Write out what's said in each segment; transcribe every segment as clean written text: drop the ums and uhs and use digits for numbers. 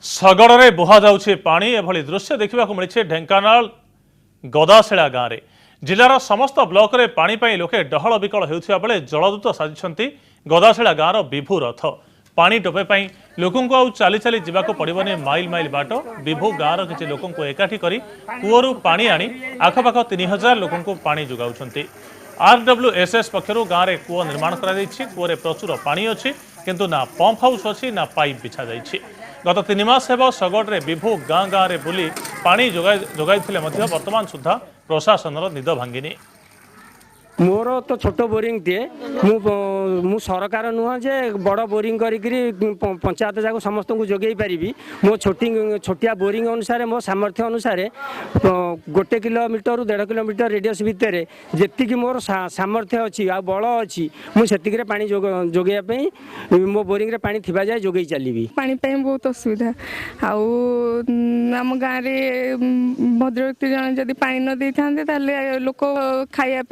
ଶଗଡ଼ରେ ବୁହାଯାଉଛି ପାଣି ଏଭଳି ଦୃଶ୍ୟ ଦେଖିବାକୁ ମିଳିଛି ଢେଙ୍କାନାଳ ଗଦାଶିଳା ଗାଁରେ। ଜିଲ୍ଲାର ସମସ୍ତ ବ୍ଲକରେ ପାଣି ପାଇଁ ଲୋକେ ଡହଳ ବିକଳ ହେଉଥିବା ବେଳେ ଜଳଦୂତ ସାଜିଛନ୍ତି ଗଦାଶିଳା ଗାଁର ବିଭୁ ରଥ। ପାଣି ଟୋପେ ପାଇଁ ଲୋକଙ୍କୁ ଆଉ ଚାଲି ଚାଲି ଯିବାକୁ ପଡ଼ିବନି ମାଇଲ ମାଇଲ ବାଟ। ବିଭୁ ଗାଁର କିଛି ଲୋକଙ୍କୁ ଏକାଠି କରି କୂଅରୁ ପାଣି ଆଣି ଆଖପାଖ 3000 ଲୋକଙ୍କୁ ପାଣି ଯୋଗାଉଛନ୍ତି। RWSS ପକ୍ଷରୁ ଗାଁରେ କୂଅ ନିର୍ମାଣ କରାଯାଇଛି। କୂଅରେ ପ୍ରଚୁର ପାଣି ଅଛି, କିନ୍ତୁ ନା ପମ୍ପ ହାଉସ୍ ଅଛି ନା ପାଇପ୍ ବିଛାଯାଇଛି। गत 3 मास हेब शगड़े विभु गाँ गाँव बुली पानी जोगाई वर्तमान सुधा प्रशासन निद भांगिनी। मोर तो छोट बोरिंग टे मु सरकार नुह जे बड़ बोरिंग करी पंचायत जाक समस्त को जोगे पारि। मो छोटिया बोरिंग अनुसार मो सामर्थ्य अनुसार 1 किलोमीटर 1.5 किलोमीटर रेडियस भितर जी मोर सामर्थ्य अच्छी आ बल अच्छी मुझे पा जोगे मो बोरिंग रे पानी थिबा जाए जोगे चली। पानी बहुत असुविधा आम गाँव में भद्र व्यक्ति जन जदि पानी न दे था लोक खाया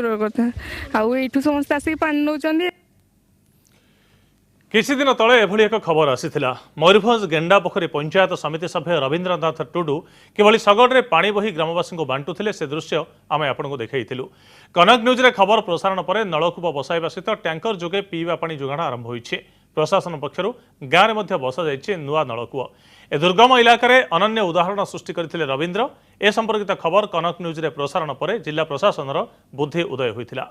दूर कथा आठू समस्त आसिक पानी नौ। किसी दिन तले एभली एक खबर आसीथिला। मयूरभंज गेंडा पोखरी पंचायत समिति सभ्य रवींद्रनाथ टुडू किभली शगड़े पानी बही ग्रामवासी को बांटुथिले से दृश्य आमे आपनको देखाइथिलु। कनक न्यूज रे खबर प्रसारण पर नलकूप बसाइबा सहित टैंकर जोगे पीवा पानी जोगाण आरंभ होइछि। प्रशासन पक्षरु गाँव में मध्य बसा जाइछि नुआ नलकूप। ए दुर्गम इलाका अनन्य उदाहरण सृष्टि करथिले रवींद्र। ए संपर्कित खबर कनक न्यूज रे प्रसारण पर जिला प्रशासन बुद्धि उदय होइथिला।